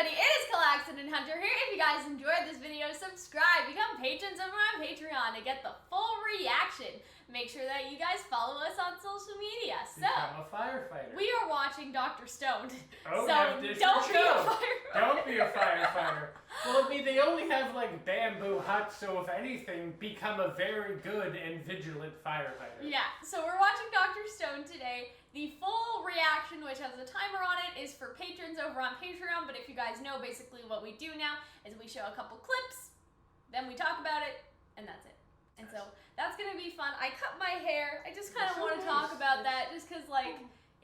everybody, it is Calxiyn and Hunter here. If you guys enjoyed this video, subscribe, become patrons over on Patreon to get the full reaction. Make sure that you guys follow us on social media. So, become a firefighter. We are watching Dr. Stone. Oh, so don't be a firefighter. Don't be a firefighter. Well, they only have like bamboo huts, so if anything, become a very good and vigilant firefighter. Yeah, so we're watching Dr. Stone today. The full reaction, which has a timer on it, is for patrons over on Patreon, but if you guys know, basically what we do now is we show a couple clips, then we talk about it, and that's it. And so that's gonna be fun. I cut my hair. I just kind of want to talk about that just because,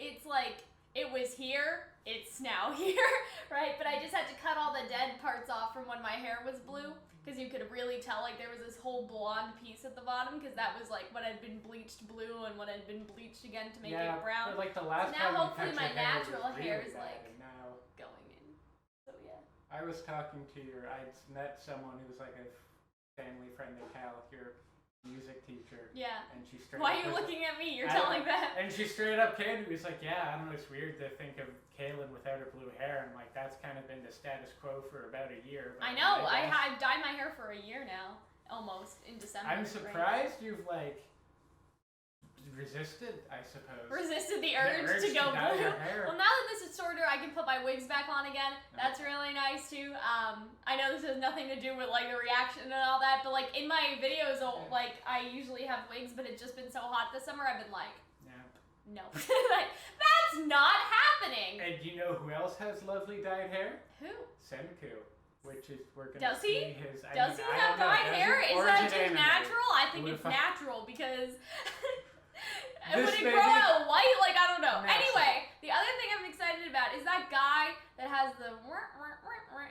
it's like it was here, it's now here, right? But I just had to cut all the dead parts off from when my hair was blue because you could really tell there was this whole blonde piece at the bottom because that was what had been bleached blue and what had been bleached again to make it brown. But the last so now time hopefully my natural hair is now going in. So yeah. I was talking to I'd met someone who was like a family friend of Cal, your music teacher. Yeah. And she straight Why are you looking at me? You're telling that. And she straight up came to me, was like, yeah, I don't know, it's weird to think of Calxiyn without her blue hair. And like, that's kind of been the status quo for about a year. I know. I've dyed my hair for a year now. Almost. In December. I'm surprised you've resisted, I suppose. Resisted the urge to go blue. Well, now that this is shorter, I can put my wigs back on again. That's really nice too. I know this has nothing to do with the reaction and all that, but in my videos, I usually have wigs, but it's just been so hot this summer. I've been no, that's not happening. And you know who else has lovely dyed hair? Who? Senku. Which is, we're gonna Does he? see his. Does he have dyed hair? Is that just natural? I think it's natural because. Would it grow out white? I don't know. Anyway, the other thing I'm excited about is that guy that has the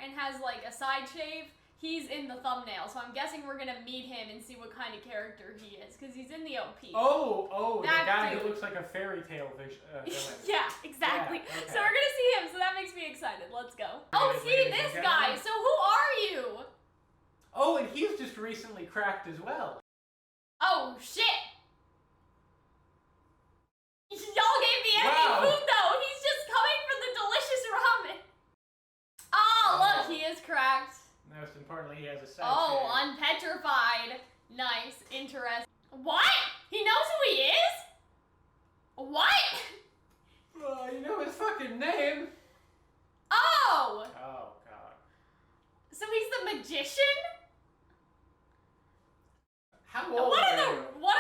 and has a side shave. He's in the thumbnail, so I'm guessing we're gonna meet him and see what kind of character he is, because he's in the OP. Oh, the guy who looks like a fairy tale villain. Yeah, exactly. Yeah, okay. So we're gonna see him, so that makes me excited. Let's go. Oh, see, this guy. So who are you? Oh, and he's just recently cracked as well. Oh, shit. Y'all gave me any food, though. He's just coming for the delicious ramen. Oh, look, he is cracked. Most importantly, he has a side Oh, unpetrified. Nice. Interesting. What? He knows who he is? What? You know his fucking name. Oh! Oh, God. So he's the magician? How old are you? What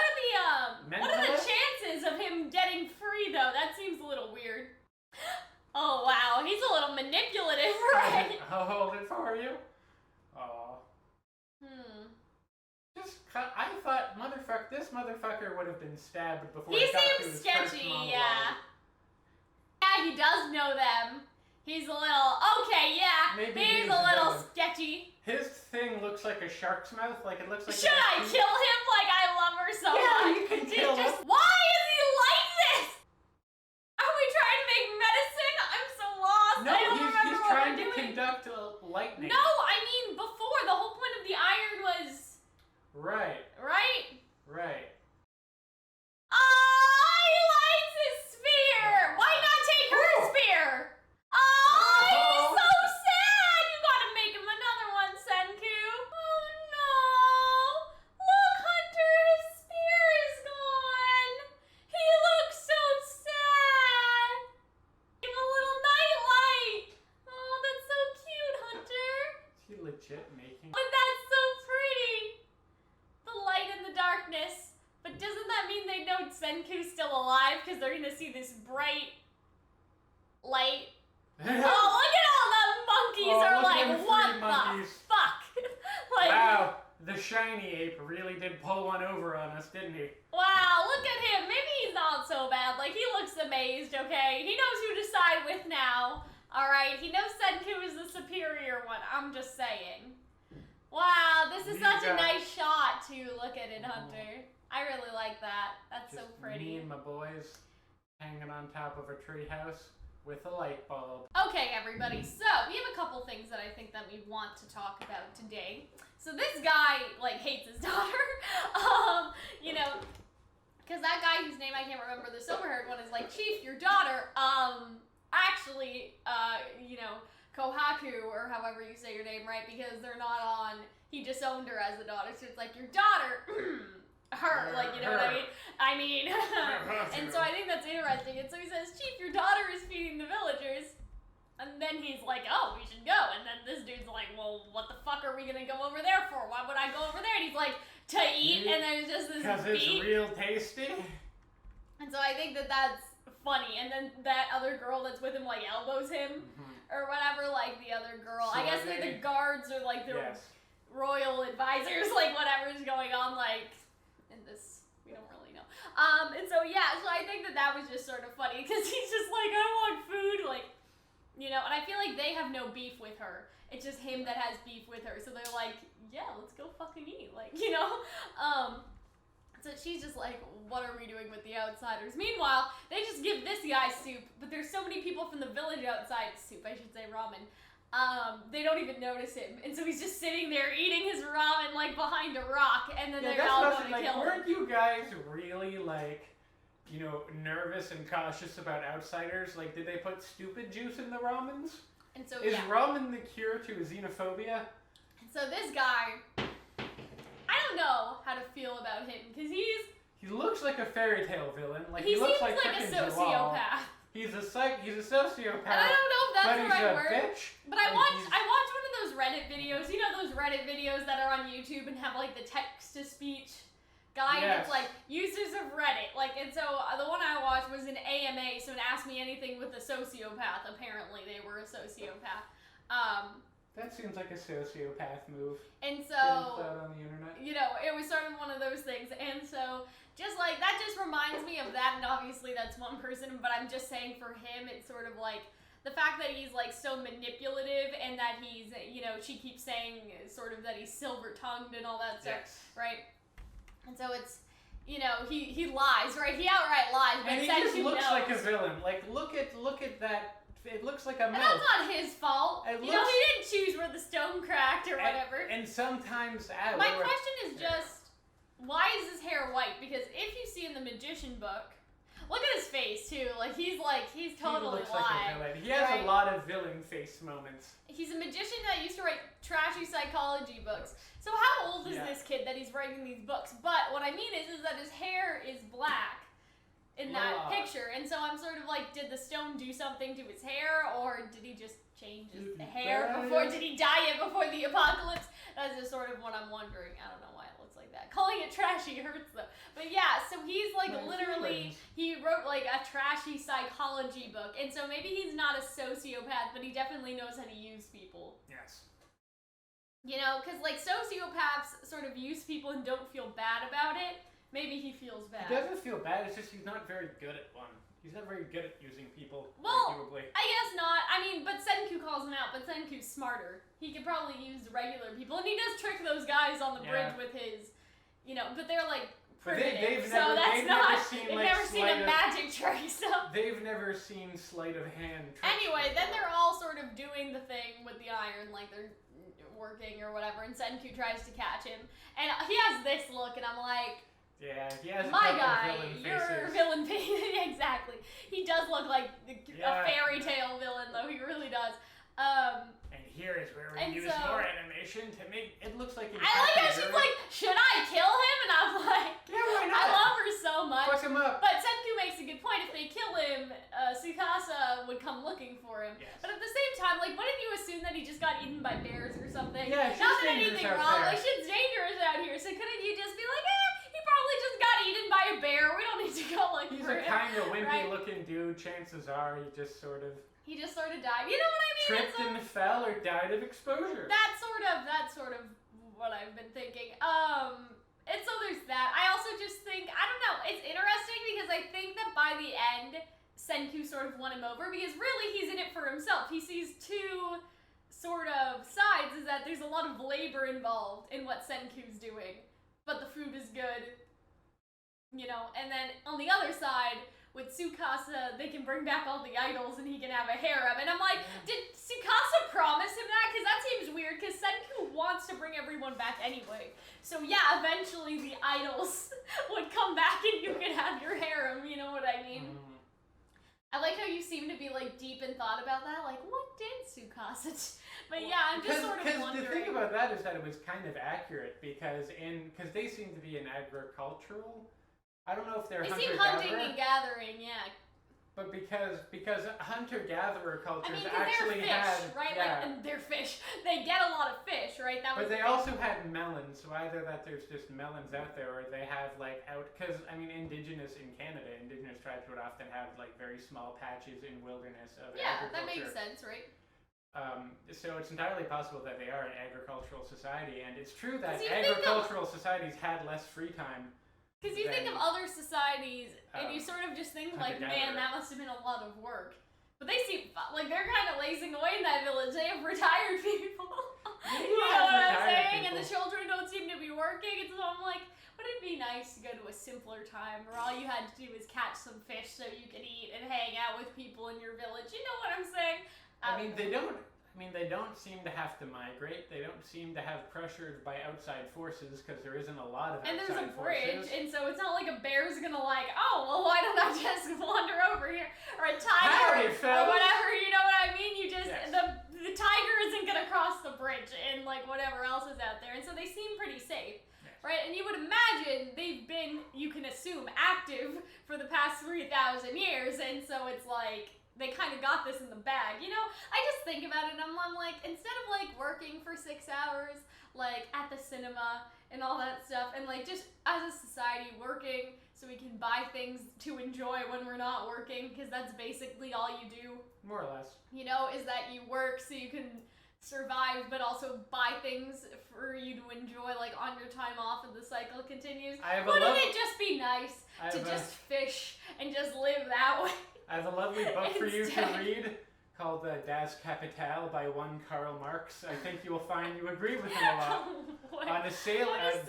are the chances of him getting free, though? That seems a little weird. Oh, wow. He's a little manipulative, right? I'll hold it for you. Aw. I thought, this motherfucker would have been stabbed before he seems sketchy, yeah. Yeah, he does know them. He's a little, okay, yeah. Maybe he's a little sketchy. His thing looks like a shark's mouth, it looks like Should I kill him I love her so much? Yeah, you can kill him. Why is he like this? Are we trying to make medicine? I'm so lost. No, I don't remember he's what trying we're to doing. conduct lightning. No, I mean before. The whole point of the iron was... Right. Right? Right. Oh, he likes his spear. Why not take her spear? Oh, he's so sad. You gotta make him another one, Senku. Oh, no. Look, Hunter, his spear is gone. He looks so sad. Give him a little nightlight. Oh, that's so cute, Hunter. Is he legit making... But that's so pretty. The light in the darkness. But doesn't that mean they know Senku's still alive? Because they're gonna see this bright light. Oh, look at all the monkeys are what the fuck? Wow, the shiny ape really did pull one over on us, didn't he? Wow, look at him. Maybe he's not so bad. He looks amazed, okay? He knows who to side with now. Alright, he knows Senku is the superior one. I'm just saying. Wow, this is such a nice shot too. Look at it, Hunter. I really like that. That's just so pretty. Me and my boys hanging on top of a treehouse with a light bulb. Okay, everybody. So we have a couple things that I think that we want to talk about today. So this guy hates his daughter. Because that guy whose name I can't remember, the silver-haired one, is Chief, your daughter, actually, Kohaku, or however you say your name, right? Because they're not on. He disowned her as a daughter, so it's like your daughter, her, like, you know what I mean? And so I think that's interesting. And so he says, Chief, your daughter is feeding the villagers. And then he's like, oh, we should go. And then this dude's like, well, what the fuck are we gonna go over there for? Why would I go over there? And he's like, to eat. And there's just this because it's real tasty. And so I think that that's funny. And then that other girl that's with him like elbows him or whatever, like the other girl. So I guess they're the guards or like the royal advisors, like whatever's going on, like in this, we don't really know. And so yeah, so I think that that was just sort of funny because he's just like, I want food, like, you know. And I feel like they have no beef with her. It's just him that has beef with her. So they're like, yeah, let's go fucking eat, like, you know. So she's just like, what are we doing with the outsiders? Meanwhile, they just give this guy soup, but there's so many people from the village outside, soup, I should say ramen, they don't even notice him. And so he's just sitting there eating his ramen, like, behind a rock, and then they're all going to kill him. Weren't you guys really, like, you know, nervous and cautious about outsiders? Like, did they put stupid juice in the ramens? And so, Is ramen the cure to xenophobia? And so this guy, I don't know how to feel about him, because he looks like a fairy tale villain. Like, he looks seems like a sociopath. He's a sociopath. And I don't know if that's the right word. Bitch. But I watched one of those Reddit videos. You know those Reddit videos that are on YouTube and have like the text to speech guy that's like users of Reddit. Like, and so the one I watched was an AMA, so it asked me anything with a sociopath. Apparently they were a sociopath. That seems like a sociopath move. And so, on the internet. You know, it was sort of one of those things. And so, just like, that just reminds me of that. And obviously that's one person, but I'm just saying for him, it's sort of like the fact that he's like so manipulative and that he's, you know, she keeps saying sort of that he's silver-tongued and all that stuff, right? And so it's, you know, he lies, right? He outright lies, but and he just looks like a villain. Like, look at that. It looks like a mouth. And that's not his fault. You know, he didn't choose where the stone cracked or whatever. And sometimes... My question is just, why is his hair white? Because if you see in the magician book, look at his face, too. Like, he's totally looks lying. Like a villain. He has a lot of villain face moments. He's a magician that used to write trashy psychology books. So how old is this kid that he's writing these books? But what I mean is that his hair is black in that picture, and so I'm sort of like, did the stone do something to his hair, or did he just change his hair before? Did he dye it before the apocalypse? That's just sort of what I'm wondering. I don't know why it looks like that. Calling it trashy hurts though. But yeah, so he's like literally, he wrote like a trashy psychology book, and so maybe he's not a sociopath, but he definitely knows how to use people. Yes. You know, because like sociopaths sort of use people and don't feel bad about it. Maybe he feels bad. He doesn't feel bad, it's just he's not very good at one. He's not very good at using people, well, arguably. I guess not. I mean, but Senku calls him out, but Senku's smarter. He could probably use regular people, and he does trick those guys on the bridge with his, you know, but they're like primitive, so that's not, they've never seen a magic trick, so. They've never seen sleight of hand tricks. Anyway, then they're all sort of doing the thing with the iron, like they're working or whatever, and Senku tries to catch him, and he has this look, and I'm like, yeah, he has my guy, you're a villain face. Exactly. He does look like a fairy tale villain, though. He really does. And here is where we use more animation to make it looks like. I like how she's like, should I kill him? And I'm like, yeah, why not? I love her so much. Fuck him up. But Senku makes a good point. If they kill him, Tsukasa would come looking for him. Yes. But at the same time, like, wouldn't you assume that he just got eaten by bears or something? Yeah, not that anything wrong. Like, shit's dangerous out here. So couldn't you just be like, he probably just got eaten by a bear. We don't need to go for him. He's a kind of wimpy-looking dude. Chances are he just sort of died. You know what I mean? Tripped and fell or died of exposure. That's sort of what I've been thinking. And so there's that. I also just think, I don't know, it's interesting because I think that by the end, Senku sort of won him over because really he's in it for himself. He sees two sort of sides, is that there's a lot of labor involved in what Senku's doing, but the food is good, you know, and then on the other side, with Tsukasa, they can bring back all the idols and he can have a harem. And I'm like, did Tsukasa promise him that? Because that seems weird, because Senku wants to bring everyone back anyway. So yeah, eventually the idols would come back and you could have your harem, you know what I mean? I like how how you seem to be like deep in thought about that. Like, what did Tsukasa? But yeah, I'm just sort of wondering. The thing about that is that it was kind of accurate because they seem to be an agricultural. I don't know if they're hunter-gatherer. They seem hunting and gathering, yeah. But because hunter-gatherer cultures they're actually fish, had right? yeah. Like they're fish. They get a lot of fish, right? But they also had melons, so either that there's just melons out there, or they have like because I mean, indigenous tribes would often have like very small patches in wilderness of agriculture. That makes sense, right? So it's entirely possible that they are an agricultural society, and it's true that agricultural societies had less free time. Because you think of other societies, and you sort of just think like, man, that must have been a lot of work. But they seem like they're kind of lazing away in that village. They have retired people. You know what I'm saying? And the children don't seem to be working. And so I'm like, would it be nice to go to a simpler time where all you had to do was catch some fish so you could eat and hang out with people in your village? You know what I'm saying? They don't seem to have to migrate. They don't seem to have pressure by outside forces because there isn't a lot of outside forces. And there's a bridge, and so it's not like a bear's gonna like, oh, well, why don't I just wander over here? Or a tiger, or whatever, you know what I mean? You just, yes. The tiger isn't gonna cross the bridge and like whatever else is out there. And so they seem pretty safe. Yes. Right? And you would imagine they've been, you can assume, active for the past 3,000 years, and so it's like, they kind of got this in the bag, you know? I just think about it and I'm like, instead of like working for 6 hours, like at the cinema and all that stuff, and like just as a society working so we can buy things to enjoy when we're not working, because that's basically all you do. More or less. You know, is that you work so you can survive, but also buy things for you to enjoy, like on your time off, and the cycle continues. Wouldn't it just be nice to just fish and just live that way? I have a lovely book for you to read called Das Kapital by one Karl Marx. I think you will find you agree with him a lot on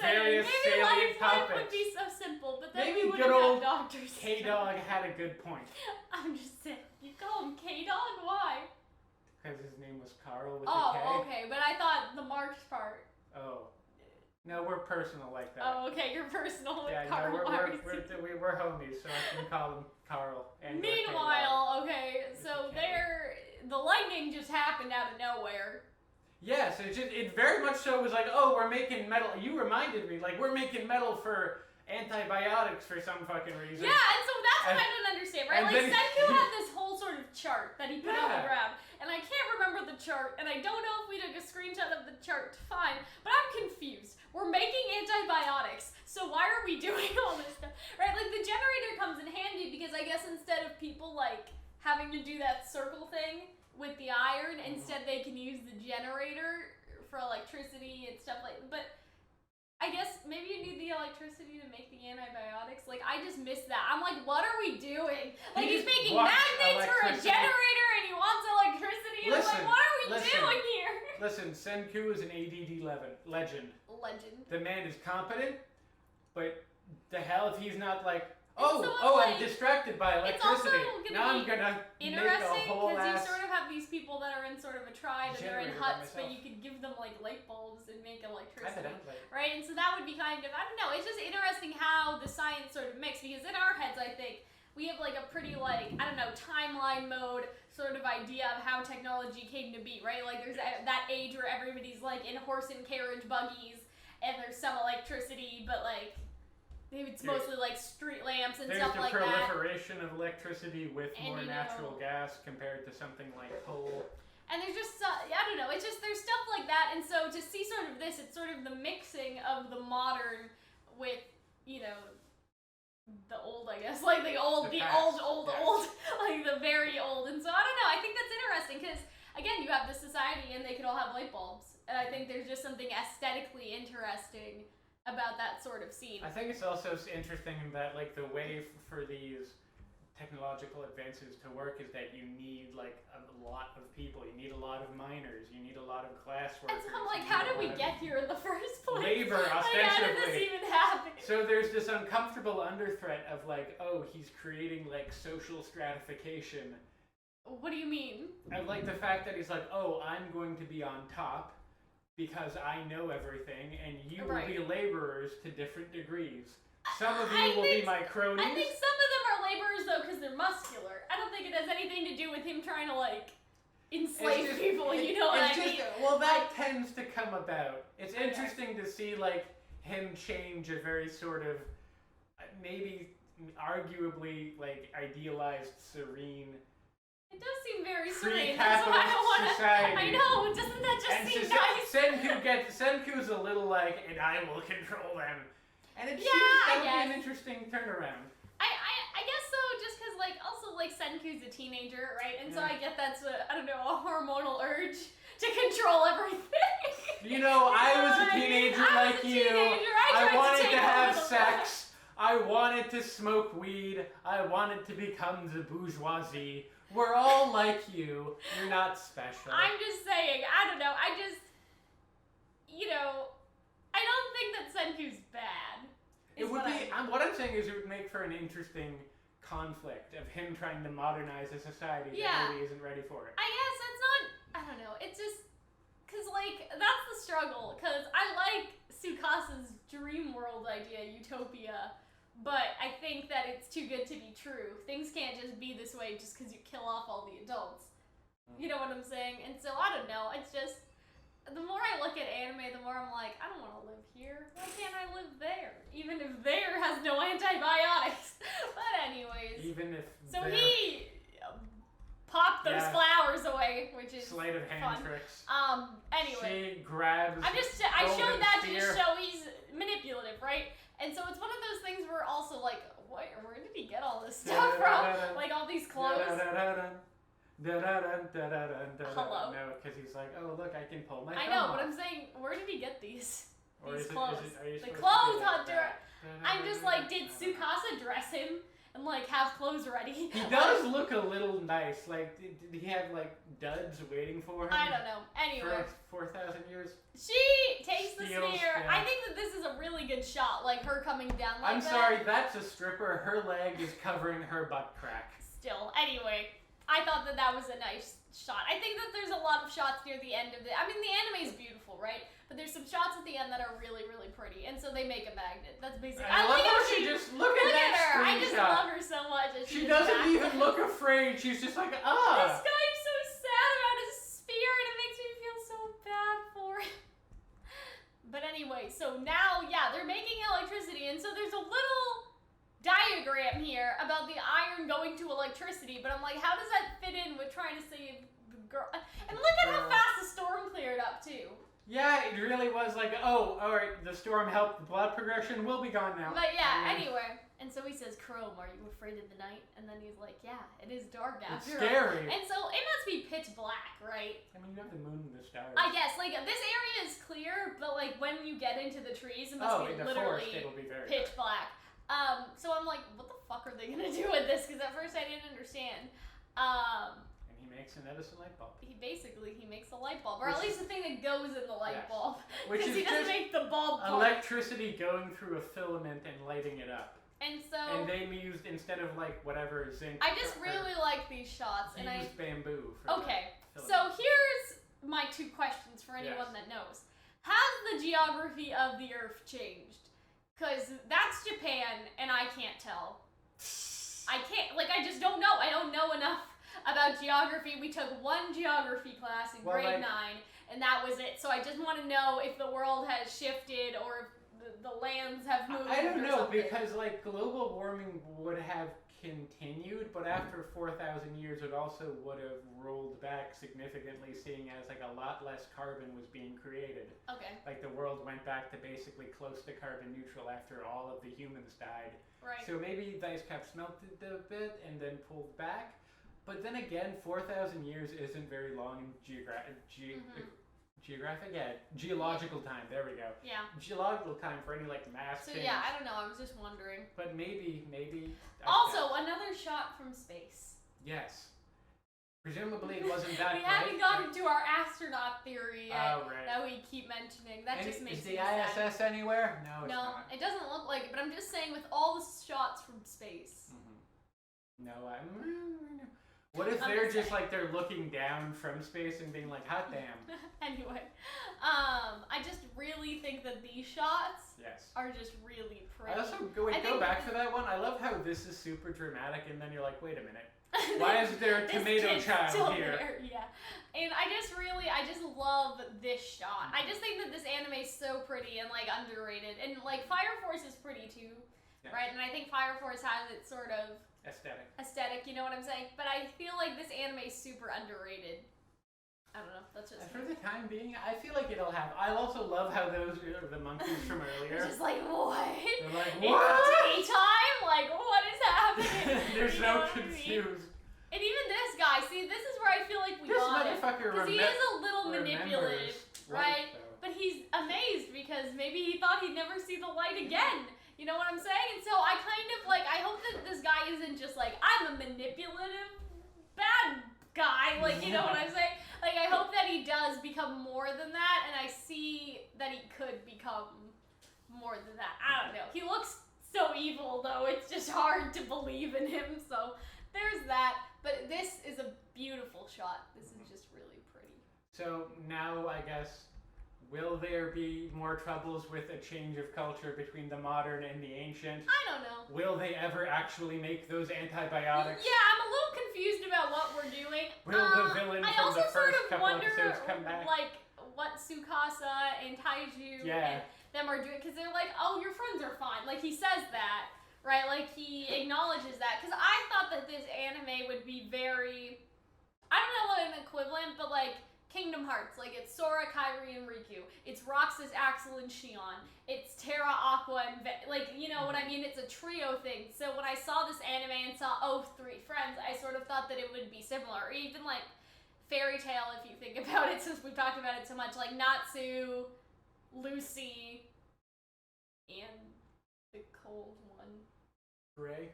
various salient topics. Life would be so simple, but then maybe we wouldn't have doctors. K-Dog had a good point. I'm just saying. You call him K-Dog? Why? Because his name was Karl with a K. Oh, okay, but I thought the Marx part. Oh. No, we're personal like that. Oh, okay, you're personal with Karl Marx. We're homies, so I can call him Karl. And meanwhile, okay, so the lightning just happened out of nowhere. Yes, it very much so was like, oh, we're making metal. You reminded me, like, we're making metal for antibiotics for some fucking reason. Yeah, and so that's what I didn't understand, right? Like, Senku had this whole sort of chart that he put on the ground, and I can't remember the chart, and I don't know if we took a screenshot of the chart to find, but I'm confused. We're making antibiotics, so why are we doing all this stuff? Right? Like, the generator comes in handy because I guess instead of people, like, having to do that circle thing with the iron, instead they can use the generator for electricity and stuff like that. But I guess maybe you need the electricity to make the antibiotics. Like, I just missed that. I'm like, what are we doing? Like, he's making magnets for a generator and he wants electricity. And I'm like, what are we doing here? Listen, Senku is an ADD legend. The man is competent, but the hell if he's not like, I'm distracted by electricity. Now I'm gonna make a whole because you sort of have these people that are in sort of a tribe and they're in huts, but you could give them like light bulbs and make electricity, right? And so that would be kind of, I don't know, it's just interesting how the science sort of mix, because in our heads, I think, we have like a pretty like, I don't know, timeline mode sort of idea of how technology came to be, right? Like there's that age where everybody's like in horse and carriage buggies and there's some electricity, but like it's mostly like street lamps and stuff like that. There's the proliferation of electricity with more natural gas compared to something like coal. And there's just, I don't know, it's just, there's stuff like that, and so to see sort of this, it's sort of the mixing of the modern with, you know, the old, I guess, like the old, like the very old, and so I don't know, I think that's interesting, because, again, you have this society, and they could all have light bulbs, and I think there's just something aesthetically interesting about that sort of scene. I think it's also interesting that, like, the way for these technological advances to work is that you need, like, a lot of people. You need a lot of miners. You need a lot of class workers. And so I'm like, how did we get here in the first place? Labor, ostensibly. Like, how did this even happen? So there's this uncomfortable underthreat of, like, oh, he's creating, like, social stratification. What do you mean? I like the fact that he's like, oh, I'm going to be on top because I know everything, and you will be laborers to different degrees. Some of you will be my cronies. I think some of them are laborers, though, because they're muscular. I don't think it has anything to do with him trying to, like, enslave people, you know what I mean? Well, that tends to come about. It's interesting to see, like, him change a very sort of, maybe, arguably, like, idealized, serene... It does seem very serene. That's why I want to... I know, doesn't that just seem nice? Senku's a little like, and I will control them. And it seems that would be an interesting turnaround. I guess so, just because, like, also, like, Senku's a teenager, right? And so I get that's, I don't know, a hormonal urge to control everything. You know, I was a teenager like you. I wanted to have sex. I wanted to smoke weed. I wanted to become the bourgeoisie. We're all like you. You're not special. I'm just saying, I don't know, I don't think that Senku's bad. It would be, what I'm saying is it would make for an interesting conflict of him trying to modernize a society that really isn't ready for it. I guess it's not, I don't know, it's just, because, like, that's the struggle, because I like Tsukasa's dream world idea, utopia, but I think that it's too good to be true. Things can't just be this way just because you kill off all the adults. You know what I'm saying? And so, I don't know, it's just, the more I look at anime, the more I'm like, I don't want to live here. Why can't I live there? Even if there has no antibiotics. But anyways. Even if so he popped those flowers away, which is sleight of hand fun. Tricks. Anyway. She grabs I showed that to just show he's manipulative, right? And so it's one of those things where also like, where did he get all this stuff from? Like all these clothes. Hello? No, because he's like, oh look, I can pull my I know, but I'm saying, where did he get these clothes? The clothes hunter. I'm just like, did Tsukasa dress him and like have clothes ready? He does look a little nice. Like, did he have like duds waiting for him? I don't know. Anyway. For 4,000 years? She takes the spear. I think that this is a really good shot, like her coming down like that. I'm sorry, that's a stripper. Her leg is covering her butt crack. Still. Anyway. I thought that was a nice shot. I think that there's a lot of shots near the end of it. I mean, the anime is beautiful, right? But there's some shots at the end that are really, really pretty, and so they make a magnet. That's basically. I love how she just look at her. I just love her so much. She doesn't even look afraid. She's just like, This guy's so sad about his spear, and it makes me feel so bad for him. But anyway, so now, they're making electricity, and so there's a little diagram here about the iron going to electricity, but I'm like, how does that fit in with trying to save the girl? And look at how fast the storm cleared up too. Yeah, it really was like, oh, alright, the storm helped the plot progression, we'll be gone now. But anyway, and so he says, Chrome, are you afraid of the night? And then he's like, yeah, it is dark after all. It's scary. And so it must be pitch black, right? I mean, you have the moon and the stars. I guess, like, this area is clear, but like, when you get into the trees, it must be literally forest, it'll be very pitch black. So I'm like, what the fuck are they gonna do with this? Because at first I didn't understand. And he makes an Edison light bulb. He makes a light bulb, or at least the thing that goes in the light bulb. Because he doesn't make the bulb part. Electricity going through a filament and lighting it up. And so. And they used, instead of like whatever zinc. I just really like these shots. He used bamboo. Okay, so here's my two questions for anyone that knows. Has the geography of the Earth changed? Because that's Japan, and I can't tell. I just don't know. I don't know enough about geography. We took one geography class in grade 9, and that was it. So I just want to know if the world has shifted, or if the lands have moved. I don't know, because like global warming would have continued, but after 4,000 years it also would have rolled back significantly, seeing as like a lot less carbon was being created. Okay. Like the world went back to basically close to carbon neutral after all of the humans died. Right. So maybe the ice caps melted a bit and then pulled back. But then again, 4,000 years isn't very long in geological time. There we go. Yeah. Geological time for any like mass change. So I don't know. I was just wondering. But maybe. Also, another shot from space. Yes. Presumably it wasn't that. We haven't gotten to our astronaut theory yet. Oh, right. That we keep mentioning. That just makes me sad. Is the ISS anywhere? No, it's not. No, it doesn't look like it. But I'm just saying, with all the shots from space. Mm-hmm. No, What if they're just like they're looking down from space and being like, hot damn. Anyway, I just really think that these shots are just really pretty. I also go back to that one. I love how this is super dramatic, and then you're like, wait a minute, why is there a tomato child here? There, yeah, and I just love this shot. I just think that this anime is so pretty and like underrated, and like Fire Force is pretty too, right? And I think Fire Force has its sort of aesthetic, you know what I'm saying? But I feel like this anime is super underrated. I don't know, that's just... For the time being, I feel like it'll have... I also love how those are the monkeys from earlier. It's just like, what? They're like, what? It's daytime? Like, what is happening? They're so confused. And even this guy, see, this is where I feel like we got it. Because he is a little manipulative, right? But he's amazed because maybe he thought he'd never see the light again. You know what I'm saying? And so I kind of, like, I hope that this guy isn't just like, I'm a manipulative bad guy. Like, you know what I'm saying? Like, I hope that he does become more than that, and I see that he could become more than that. I don't know. He looks so evil, though. It's just hard to believe in him, so there's that. But this is a beautiful shot. This is just really pretty. So now, I guess, will there be more troubles with a change of culture between the modern and the ancient? I don't know. Will they ever actually make those antibiotics? Yeah, I'm a little confused about what we're doing. Will the villain from the first couple episodes come back? Like, what Tsukasa and Taiju and them are doing, because they're like, oh, your friends are fine. Like, he says that, right? Like, he acknowledges that. Because I thought that this anime would be very, I don't know what an equivalent, but like, Kingdom Hearts, like it's Sora, Kairi, and Riku. It's Roxas, Axel, and Shion. It's Terra, Aqua, and like, you know what I mean? It's a trio thing. So when I saw this anime and saw, oh, 3 friends, I sort of thought that it would be similar. Or even like Fairy Tail, if you think about it, since we've talked about it so much. Like Natsu, Lucy, and the cold one. Gray?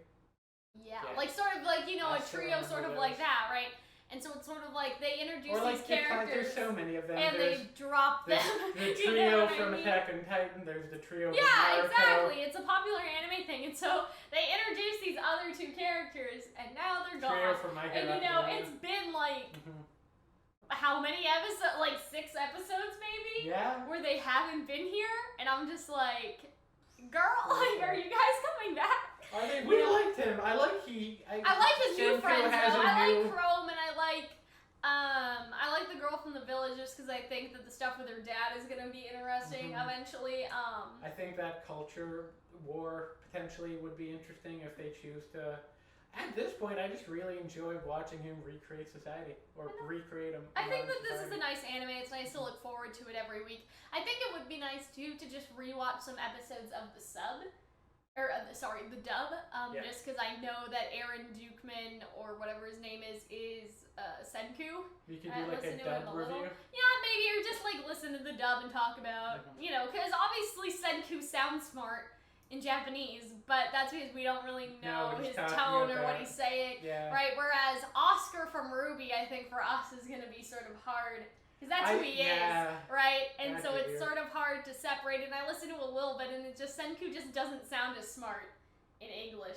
Yeah, like sort of like, you know, a trio sort of like that, right? And so it's sort of like they introduce these characters. There's so many of them. And they drop them. The trio from Attack on Titan. There's the trio from Naruto. Yeah, exactly. It's a popular anime thing. And so they introduce these other 2 characters, and now they're gone. Trio from My Hero And you know, it's been like, how many episodes? Like 6 episodes maybe? Yeah. Where they haven't been here. And I'm just like, girl, like, are you guys coming back? We liked him. I like his new friends though. I like Chrome, and I like the girl from the village just because I think that the stuff with her dad is gonna be interesting eventually. I think that culture war potentially would be interesting if they choose to. At this point, I just really enjoy watching him recreate society or recreate him. I think that this is a nice anime. It's nice to look forward to it every week. I think it would be nice too to just rewatch some episodes of the sub. Or, the dub, just because I know that Aaron Dukeman, or whatever his name is Senku. You could do like a dub review? Yeah, maybe, or just like listen to the dub and talk about, you know, because obviously Senku sounds smart in Japanese, but that's because we don't really know his tone or what he's saying, right? Whereas Oscar from Ruby, I think for us is going to be sort of hard. Because that's who he is, right? And so it's sort of hard to separate. And I listen to a little bit, and it just, Senku just doesn't sound as smart in English.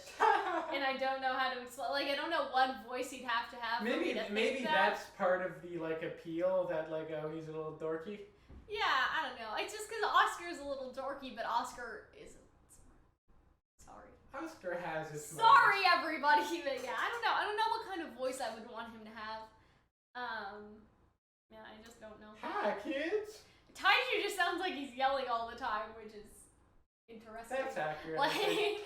And I don't know how to explain. Like, I don't know what voice he'd have to have. Maybe that's part of the like appeal that like, oh, he's a little dorky. Yeah, I don't know. It's just because Oscar's a little dorky, but Oscar isn't smart. Sorry. Oscar has his. Sorry, everybody. But yeah, I don't know. I don't know what kind of voice I would want him to have. Yeah, I just don't know. Hi, kids! Taiju just sounds like he's yelling all the time, which is interesting. That's accurate. Like,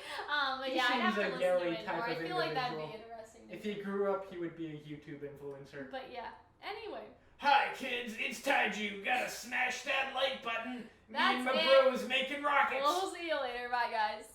but yeah, I'd have to listen to it more. I feel like that'd be interesting. If he grew up, he would be a YouTube influencer. But yeah, anyway. Hi, kids! It's Taiju! Gotta smash that like button! That's Me and my bros making rockets! We'll see you later. Bye, guys.